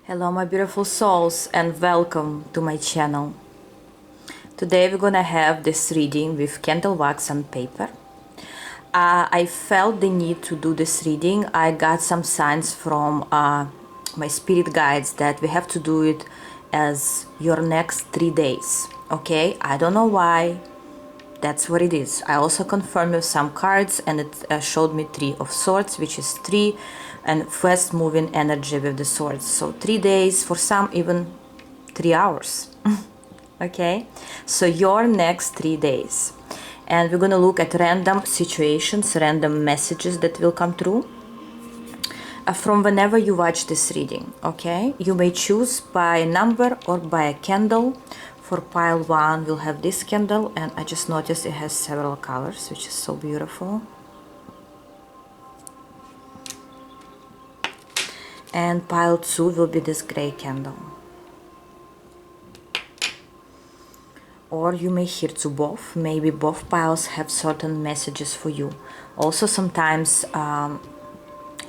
Hello my beautiful souls and welcome to my channel. Today we're gonna have this reading with candle wax and paper. I felt the need to do this reading. I got some signs from my spirit guides that we have to do it as your next 3 days. Okay, I don't know why. That's what it is. I also confirmed with some cards and it showed me 3 of swords, which is 3 and fast moving energy with the swords. So 3 days, for some even 3 hours. Okay, so your next 3 days. And we're gonna look at random situations, random messages that will come through from whenever you watch this reading. Okay, you may choose by number or by a candle. For pile 1 we'll have this candle, and I just noticed it has several colors, which is so beautiful. And pile 2 will be this gray candle. Or you may hear to both. Maybe both piles have certain messages for you. Also sometimes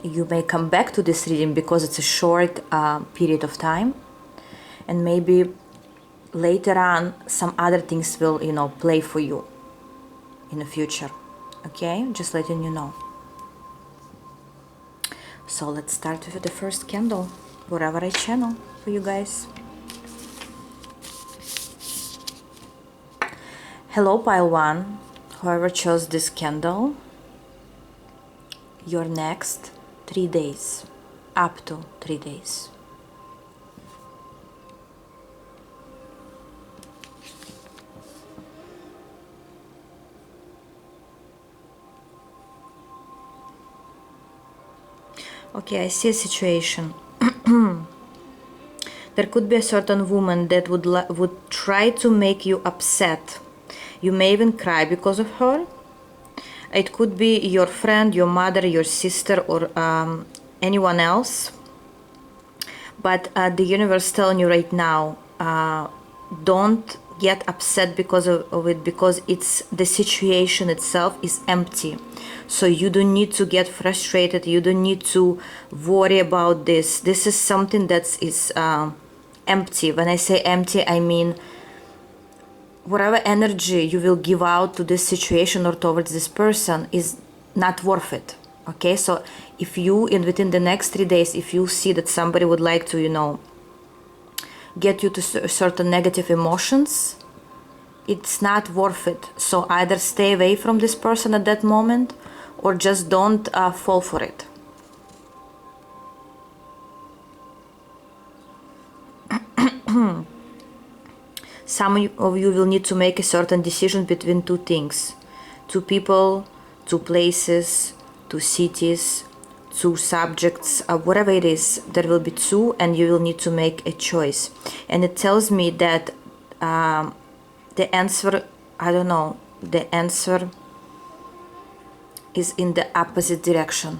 you may come back to this reading because it's a short period of time, and maybe later on some other things will, play for you in the future. Okay, just letting you know. So let's start with the first candle, whatever I channel for you guys. Hello pile 1, whoever chose this candle, your next 3 days, up to 3 days. Okay, I see a situation. There could be a certain woman that would try to make you upset. You may even cry because of her. It could be your friend, your mother, your sister, or anyone else. But the universe telling you right now, don't get upset because of it, because the situation itself is empty. So you don't need to get frustrated. You don't need to worry about this. This is something that is empty. When I say empty, I mean whatever energy you will give out to this situation or towards this person is not worth it. Okay, so if you, within the next 3 days, if you see that somebody would like to, get you to certain negative emotions, it's not worth it. So either stay away from this person at that moment, or just don't fall for it. Some of you will need to make a certain decision between 2 things. 2 people, 2 places, 2 cities, 2 subjects, whatever it is, there will be 2 and you will need to make a choice. And it tells me that the answer, I don't know, the answer is in the opposite direction.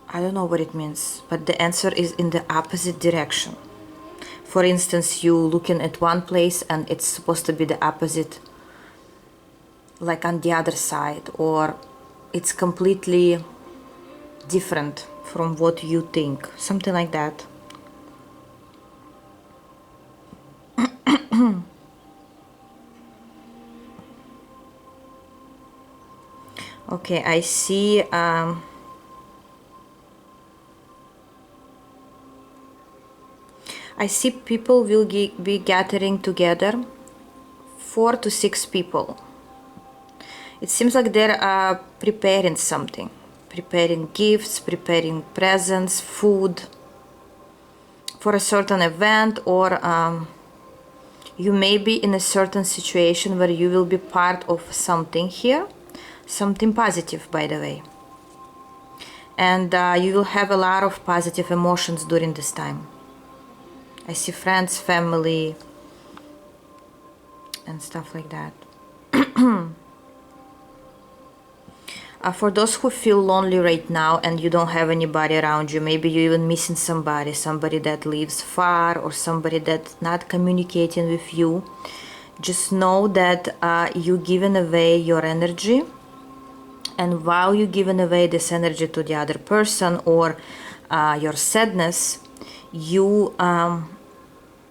I don't know what it means, but the answer is in the opposite direction. For instance, you looking at one place and it's supposed to be the opposite, like on the other side, or it's completely different from what you think, something like that. Okay, I see people will be gathering together, 4 to 6 people. It seems like they're preparing something, preparing gifts, preparing presents, food for a certain event, or you may be in a certain situation where you will be part of something here, something positive, by the way. And you will have a lot of positive emotions during this time. I see friends, family, and stuff like that. For those who feel lonely right now and you don't have anybody around you, maybe you're even missing somebody that lives far, or somebody that's not communicating with you, just know that you're giving away your energy. And while you're giving away this energy to the other person, or your sadness, you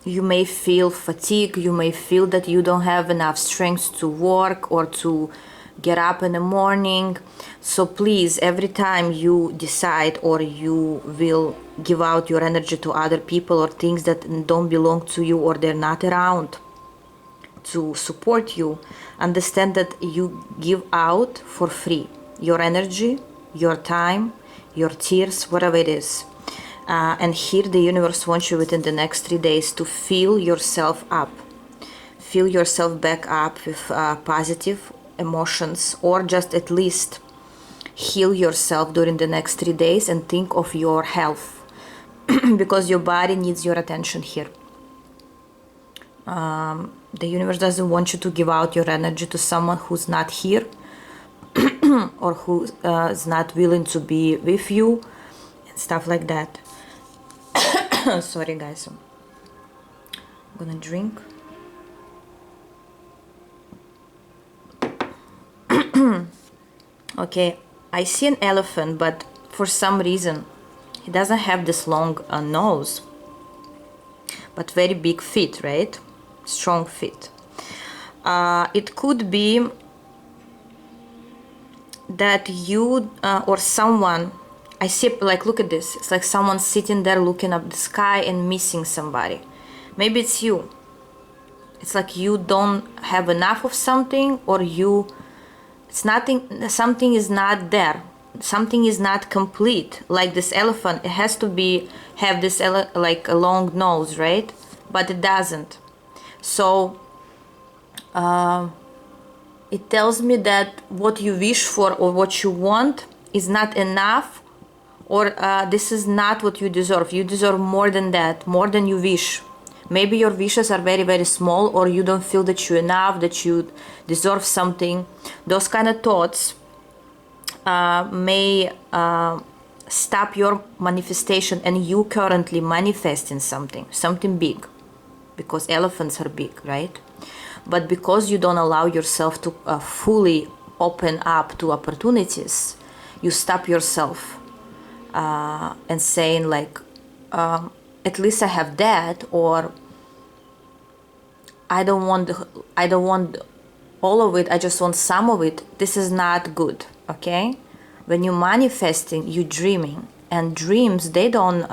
may feel fatigue, you may feel that you don't have enough strength to work or to get up in the morning. So please, every time you decide or you will give out your energy to other people or things that don't belong to you or they're not around to support you, understand that you give out for free your energy, your time, your tears, whatever it is. And here the universe wants you within the next 3 days to fill yourself up. Fill yourself back up with positive emotions, or just at least heal yourself during the next 3 days and think of your health because your body needs your attention here. The universe doesn't want you to give out your energy to someone who's not here or who is not willing to be with you and stuff like that. Sorry guys, I'm gonna drink. Okay, I see an elephant, but for some reason he doesn't have this long nose, but very big feet, right? Strong feet. It could be that you or someone, I see, like, look at this, it's like someone sitting there looking up the sky and missing somebody. Maybe it's you. It's like you don't have enough of something, or it's nothing, something is not there, something is not complete. Like this elephant, it has to have this like a long nose, right? But it doesn't. So it tells me that what you wish for or what you want is not enough, or this is not what you deserve. You deserve more than that, more than you wish. Maybe your wishes are very, very small, or you don't feel that you're enough, that you deserve something. Those kind of thoughts may stop your manifestation and you currently manifesting something big, because elephants are big, right? But because you don't allow yourself to fully open up to opportunities, you stop yourself and saying like, at least I have that, or I don't want all of it, I just want some of it. This is not good, okay? When you're manifesting, you're dreaming, and dreams, they don't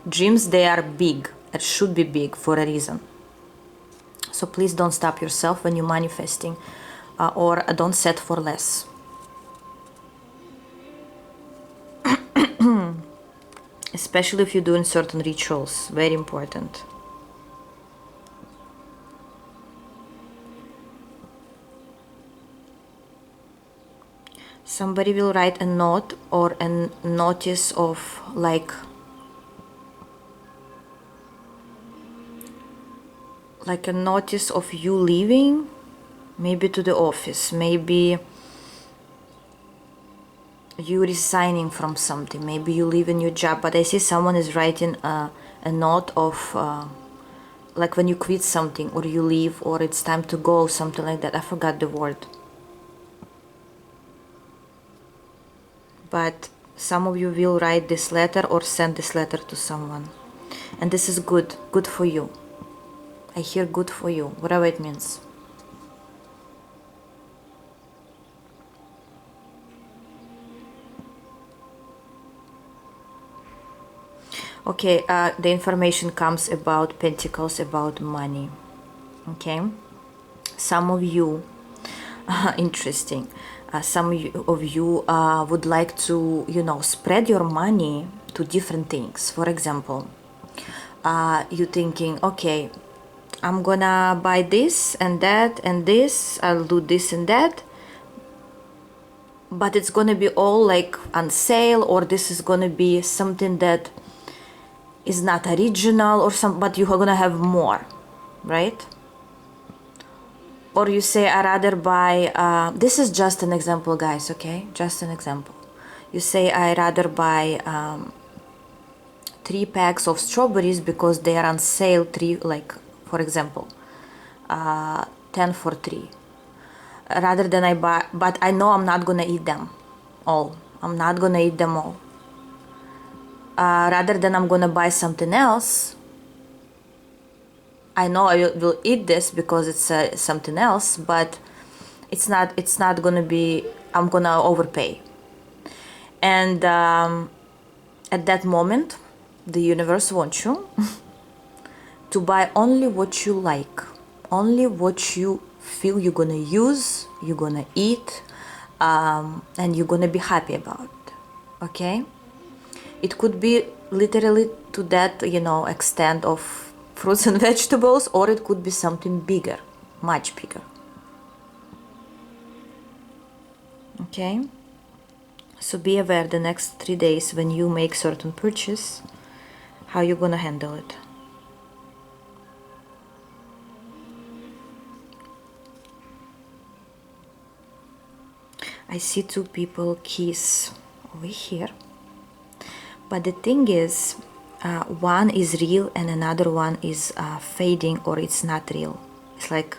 dreams, they are big. It should be big for a reason. So please don't stop yourself when you're manifesting, or don't set for less. Especially if you're doing certain rituals, very important. Somebody will write a note or a notice of like a notice of you leaving, maybe to the office, maybe you resigning from something, maybe you leaving your job. But I see someone is writing a note of like when you quit something, or you leave, or it's time to go, something like that. I forgot the word. But some of you will write this letter or send this letter to someone, and this is good for you. I hear good for you, whatever it means. Okay, the information comes about Pentacles, about money. Okay, some of you, interesting. Some of you would like to, spread your money to different things. For example, you're thinking, okay, I'm gonna buy this and that and this, I'll do this and that, but it's gonna be all like on sale, or this is gonna be something that is not original, or but you're gonna have more, right? Or you say, I rather buy, this is just an example, guys, okay? Just an example. You say, I rather buy 3 packs of strawberries because they are on sale, 3, like, for example, 10 for 3. Rather than I buy, but I know I'm not gonna eat them all. I'm not gonna eat them all. rather than I'm gonna buy something else. I know I will eat this because it's something else, but it's not gonna be, I'm gonna overpay. And at that moment, the universe wants you to buy only what you like, only what you feel you're gonna use, you're gonna eat, and you're gonna be happy about. Okay? It could be literally to that, extent of fruits and vegetables, or it could be something bigger, much bigger. Okay? So be aware the next 3 days when you make certain purchase, how you're gonna handle it. I see 2 people kiss over here. But the thing is, one is real and another one is fading, or it's not real. It's like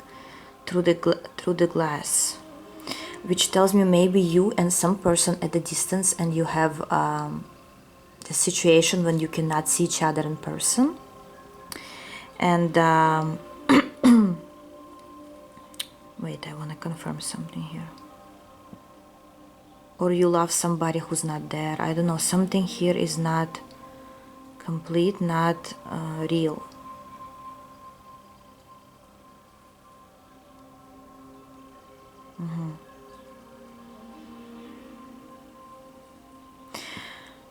through the glass, which tells me maybe you and some person at a distance, and you have the situation when you cannot see each other in person. And wait, I want to confirm something here. Or you love somebody who's not there. I don't know, something here is not complete, not real.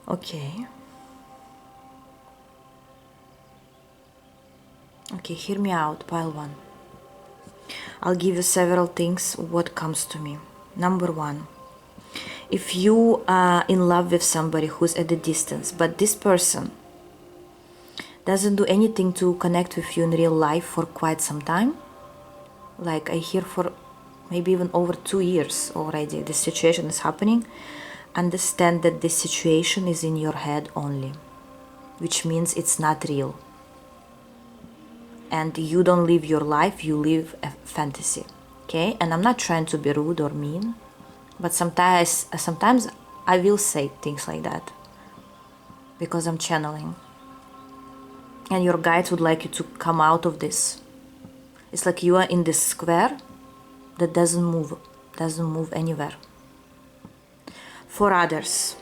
Okay. Okay, hear me out, pile 1. I'll give you several things what comes to me. Number 1. If you are in love with somebody who's at a distance, but this person doesn't do anything to connect with you in real life for quite some time, like I hear for maybe even over 2 years already, this situation is happening, understand that this situation is in your head only, which means it's not real. And you don't live your life, you live a fantasy. Okay? And I'm not trying to be rude or mean, but sometimes I will say things like that because I'm channeling. And your guides would like you to come out of this. It's like you are in this square that doesn't move anywhere. For others,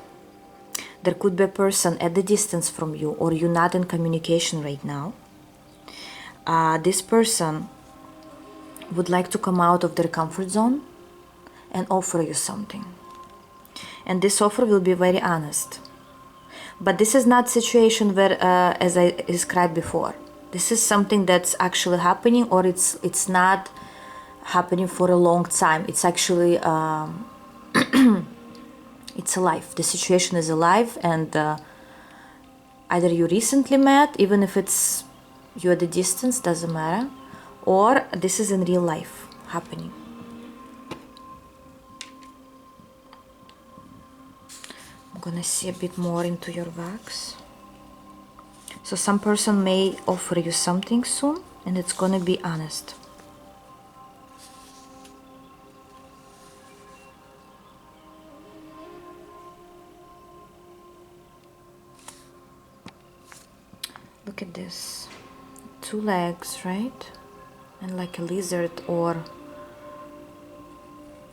there could be a person at the distance from you, or you're not in communication right now. This person would like to come out of their comfort zone and offer you something. And this offer will be very honest. But this is not situation where, as I described before, this is something that's actually happening, or it's not happening for a long time. It's actually, it's alive. The situation is alive, and either you recently met, even if it's you at a distance, doesn't matter, or this is in real life happening. I'm gonna see a bit more into your wax. So some person may offer you something soon, and it's gonna be honest. Look at this. 2 legs, right? And like a lizard or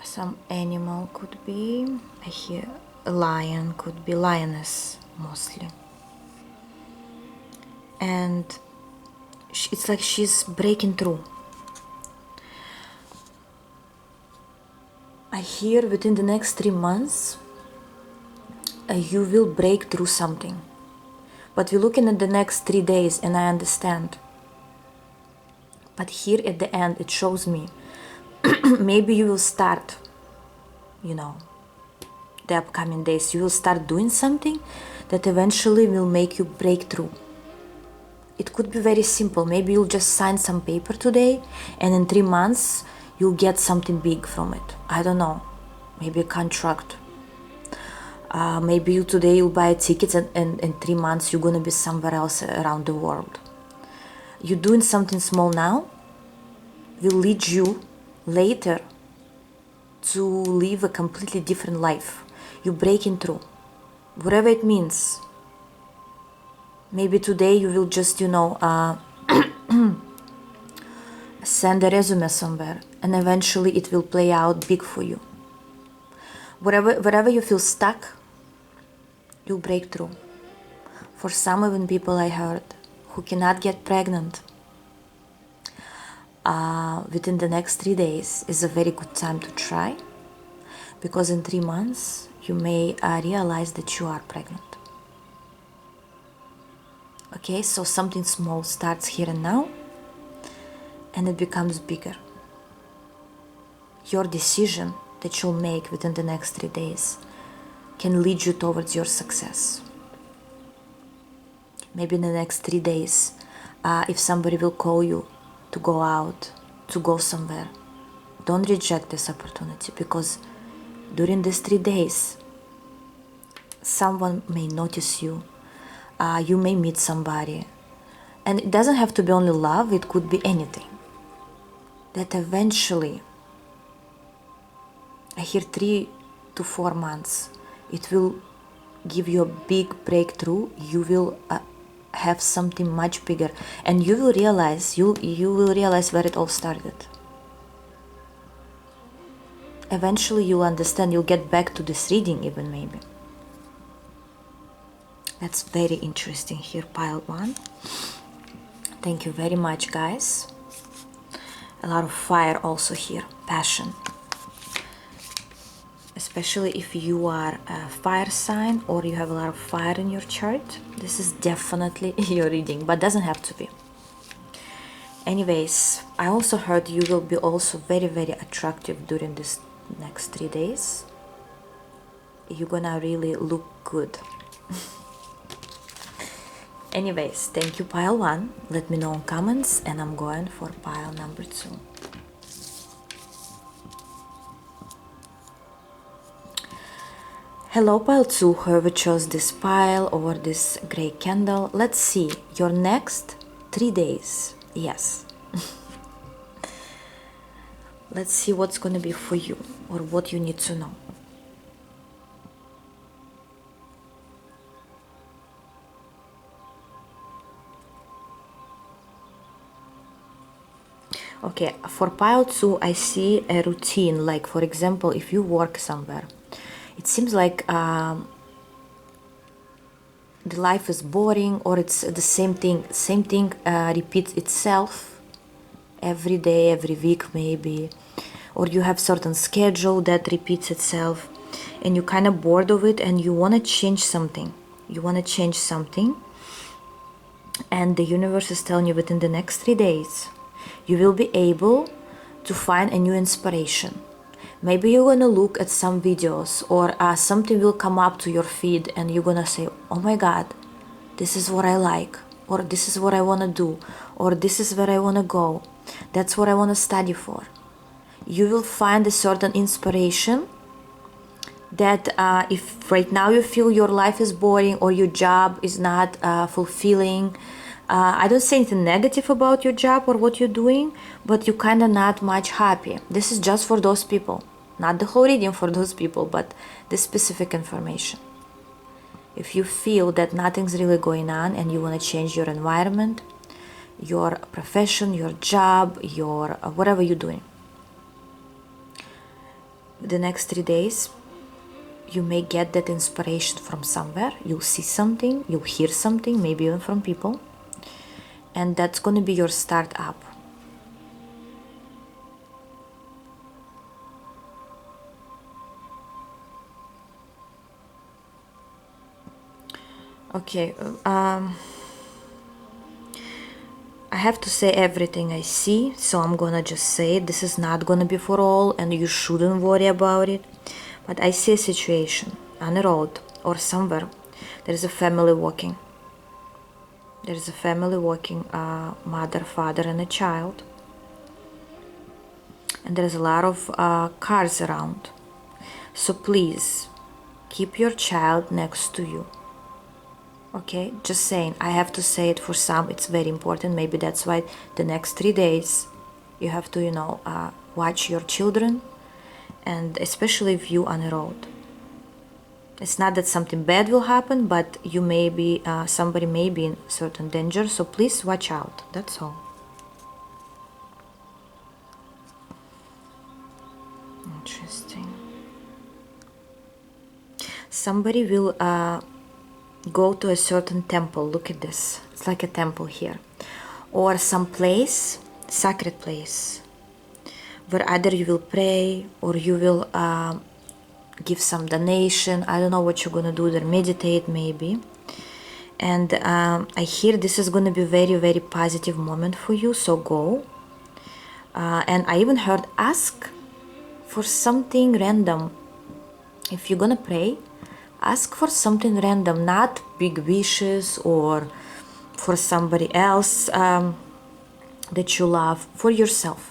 some animal could be. I hear a lion, could be lioness mostly. And it's like she's breaking through. I hear within the next 3 months you will break through something. But we're looking at the next 3 days, and I understand. But here at the end, it shows me maybe you will start, the upcoming days, you will start doing something that eventually will make you break through. It could be very simple. Maybe you'll just sign some paper today, and in 3 months, you'll get something big from it. I don't know. Maybe a contract. Maybe today you'll buy tickets, and in 3 months you're gonna be somewhere else around the world. You're doing something small now will lead you later to live a completely different life. You're breaking through, whatever it means. Maybe today you will just, send a resume somewhere, and eventually it will play out big for you. Wherever you feel stuck, you'll break through. For some even people I heard who cannot get pregnant, within the next 3 days is a very good time to try, because in 3 months you may realize that you are pregnant. Okay, so something small starts here and now, and it becomes bigger. Your decision that you'll make within the next 3 days can lead you towards your success. Maybe in the next 3 days, if somebody will call you to go out, to go somewhere, don't reject this opportunity, because during these 3 days, someone may notice you, you may meet somebody, and it doesn't have to be only love, it could be anything. That eventually, I hear 3 to 4 months, it will give you a big breakthrough. You will have something much bigger, and you will realize where it all started. Eventually you'll understand, you'll get back to this reading even, maybe. That's very interesting here, pile 1. Thank you very much, guys. A lot of fire also here, passion. Especially if you are a fire sign or you have a lot of fire in your chart, this is definitely your reading, but doesn't have to be. Anyways, I also heard you will be also very, very attractive during this next 3 days. You're gonna really look good. Anyways, thank you, pile 1. Let me know in comments, and I'm going for pile number 2. Hello, pile 2, whoever chose this pile or this gray candle. Let's see your next 3 days. Yes. Let's see what's going to be for you, or what you need to know. Okay, for pile 2, I see a routine. Like, for example, if you work somewhere, it seems like the life is boring, or it's the same thing. Same thing repeats itself every day, every week maybe. Or you have certain schedule that repeats itself, and you're kind of bored of it, and you want to change something. You want to change something, and the universe is telling you within the next 3 days, you will be able to find a new inspiration. Maybe you're gonna look at some videos, or something will come up to your feed, and you're gonna say, oh my god, this is what I like, or this is what I want to do, or this is where I want to go, that's what I want to study for. You will find a certain inspiration that if right now you feel your life is boring, or your job is not fulfilling, I don't say anything negative about your job or what you're doing, but you're kind of not much happy. This is just for those people, not the whole reading for those people, but this specific information. If you feel that nothing's really going on, and you want to change your environment, your profession, your job, your whatever you're doing, the next 3 days, you may get that inspiration from somewhere. You'll see something, you'll hear something, maybe even from people, and that's going to be your start up. Okay, I have to say everything I see, so I'm gonna just say it. This is not gonna be for all, and you shouldn't worry about it. But I see a situation on a road or somewhere. There is a family walking. There is a family walking, mother, father, and a child. And there's a lot of cars around. So please keep your child next to you. Okay, just saying. I have to say it for some. It's very important. Maybe that's why the next 3 days you have to, watch your children, and especially if you on the road. It's not that something bad will happen, but you may be, somebody may be in certain danger, so please watch out. That's all. Interesting. Somebody will go to a certain temple. Look at this. It's like a temple here. Or some place, sacred place, where either you will pray or you will give some donation. I don't know what you're gonna do there, meditate maybe. And I hear this is gonna be very, very positive moment for you, so go. And I even heard ask for something random. If you're gonna pray, ask for something random, not big wishes or for somebody else that you love, for yourself.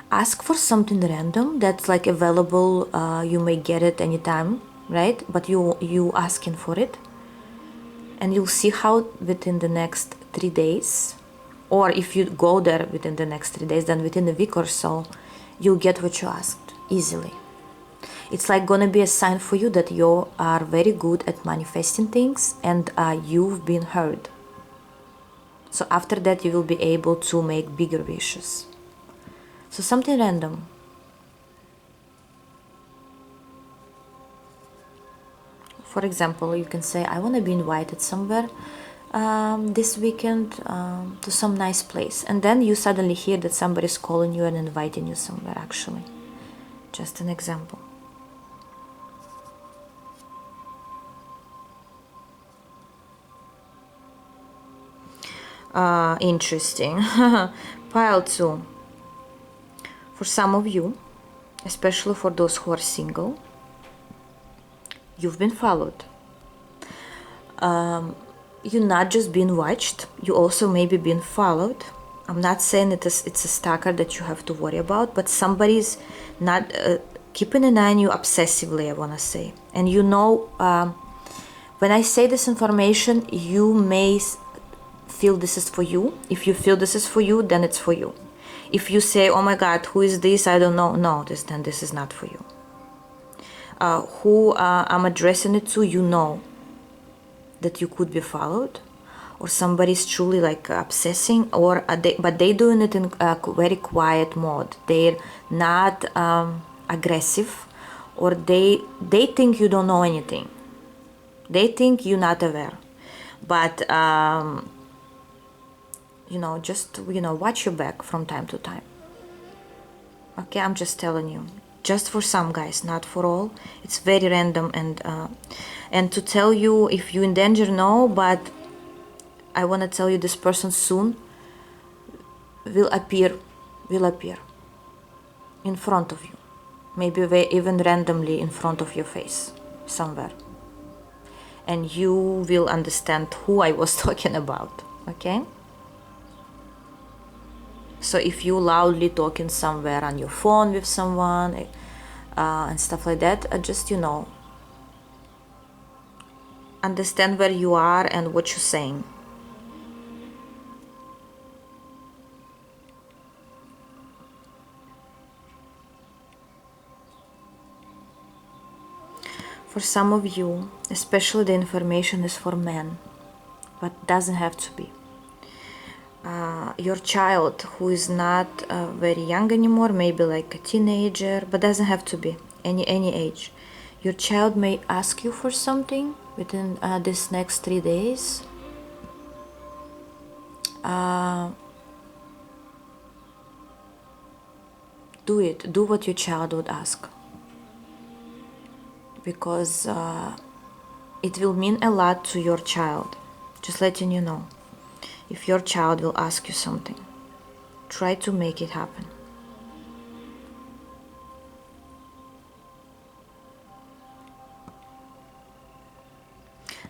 Ask for something random that's like available, you may get it anytime, right? But you asking for it, and you'll see how within the next 3 days, or if you go there within the next 3 days, then within a week or so, you'll get what you asked easily. It's like gonna be a sign for you that you are very good at manifesting things, and you've been heard. So after that, you will be able to make bigger wishes. So something random. For example, you can say, I want to be invited somewhere this weekend to some nice place. And then you suddenly hear that somebody's calling you and inviting you somewhere, actually. Just an example. Interesting. Pile 2. For some of you, especially for those who are single, you've been followed. You're not just being watched, you also maybe being followed. I'm not saying it's a stalker that you have to worry about, but somebody's not keeping an eye on you obsessively, I want to say. And you know, when I say this information, you may feel this is for you. If you feel this is for you, then it's for you. If you say, oh my God, who is this? I don't know. No, then this is not for you. Who I'm addressing it to, you know that you could be followed, or somebody's truly like obsessing, or but they doing it in a very quiet mode. They're not aggressive, or they think you don't know anything. They think you're not aware, but you know, just, you know, watch your back from time to time. Okay, I'm just telling you, just for some guys, not for all. It's very random, and to tell you if you're in danger, no, but I want to tell you this person soon will appear in front of you, maybe even randomly in front of your face somewhere, and you will understand who I was talking about. Okay, so if you loudly talking somewhere on your phone with someone and stuff like that, just, you know, understand where you are and what you're saying. For some of you, especially, the information is for men, but doesn't have to be. Your child, who is not very young anymore, maybe like a teenager, but doesn't have to be any age. Your child may ask you for something within this next 3 days. Do it. Do what your child would ask, because it will mean a lot to your child. Just letting you know. If your child will ask you something, try to make it happen.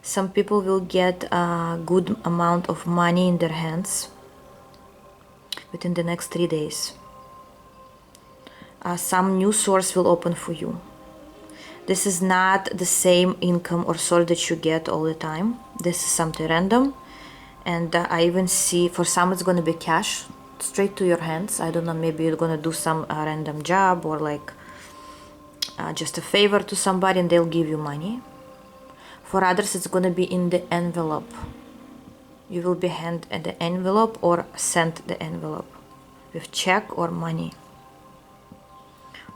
Some people will get a good amount of money in their hands within the next 3 days. Some new source will open for you. This is not the same income or source that you get all the time. This is something random. And I even see, for some it's going to be cash straight to your hands. I don't know, maybe you're going to do some random job, or like just a favor to somebody and they'll give you money. For others, it's gonna be in the envelope. You will be handed the envelope or sent the envelope with check or money.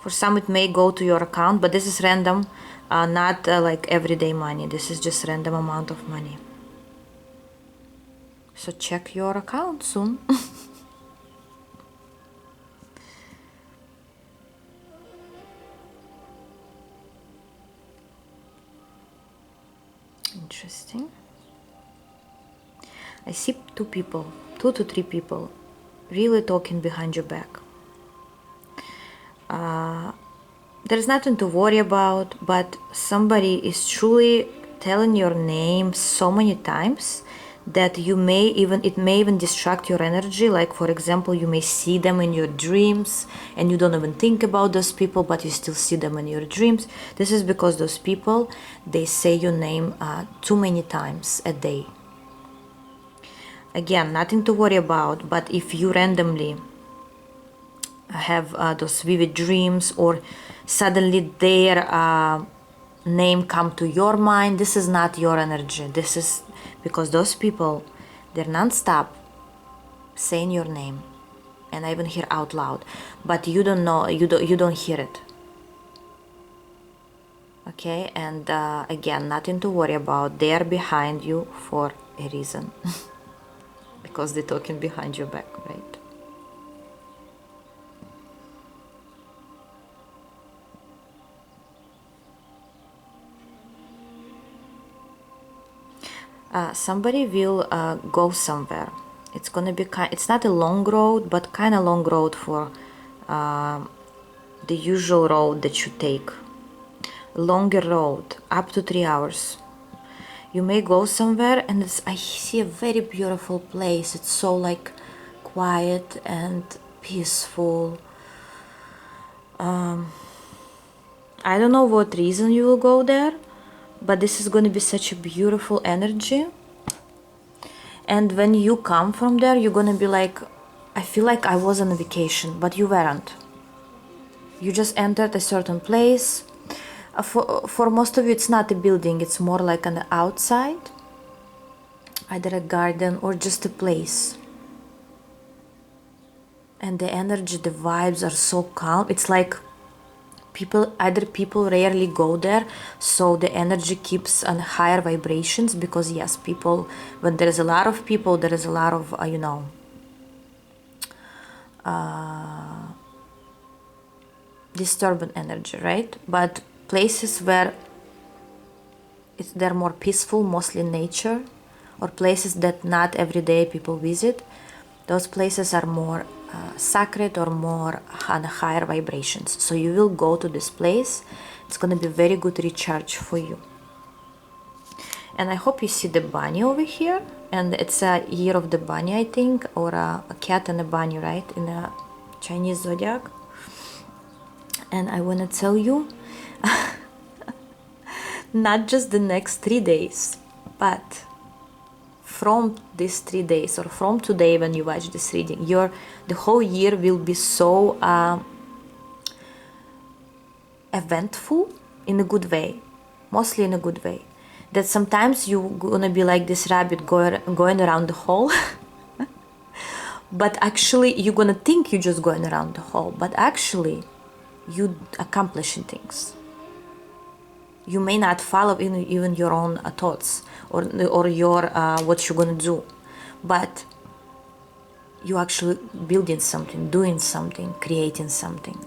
For some, it may go to your account, but this is random, not like everyday money. This is just random amount of money. So check your account soon. Interesting. I see two to three people really talking behind your back. There's nothing to worry about, but somebody is truly telling your name so many times that it may even distract your energy. Like, for example, you may see them in your dreams and you don't even think about those people, but you still see them in your dreams. This is because those people, they say your name too many times a day. Again, nothing to worry about, but if you randomly have those vivid dreams or suddenly their name come to your mind, this is not your energy. This is because those people, they're non-stop saying your name, and I even hear out loud, but you don't know, you don't hear it. Okay, and again, nothing to worry about. They are behind you for a reason. Because they're talking behind your back, right? Somebody will go somewhere. It's gonna be it's not a long road, but kind of long road for the usual road that you take. Longer road, up to 3 hours. You may go somewhere, and I see a very beautiful place. It's so like quiet and peaceful. I don't know what reason you will go there, but this is going to be such a beautiful energy. And when you come from there, you're going to be like, I feel like I was on a vacation, but you weren't. You just entered a certain place. For most of you, it's not a building, it's more like on the outside, either a garden or just a place. And the energy, the vibes are so calm. It's like people rarely go there, so the energy keeps on higher vibrations, because yes, people, when there is a lot of people, there is a lot of disturbing energy, right? But places where they're more peaceful, mostly nature, or places that not every day people visit, those places are more sacred or more on higher vibrations. So you will go to this place. It's going to be very good recharge for you. And I hope you see the bunny over here, and it's a year of the bunny, I think, or a cat and a bunny, right, in a Chinese zodiac. And I want to tell you, not just the next 3 days, but from these 3 days, or from today when you watch this reading, the whole year will be so eventful, in a good way, mostly in a good way, that sometimes you're gonna be like this rabbit going around the hole. But actually you're gonna think you're just going around the hole, but actually you accomplishing things. You may not follow even your own thoughts or your what you're gonna do, but you actually building something, doing something, creating something.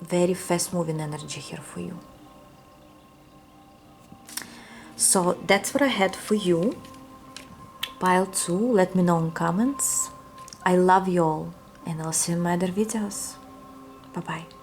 Very fast moving energy here for you. So that's what I had for you. Pile 2, let me know in comments. I love you all, and I'll see you in my other videos. Bye bye.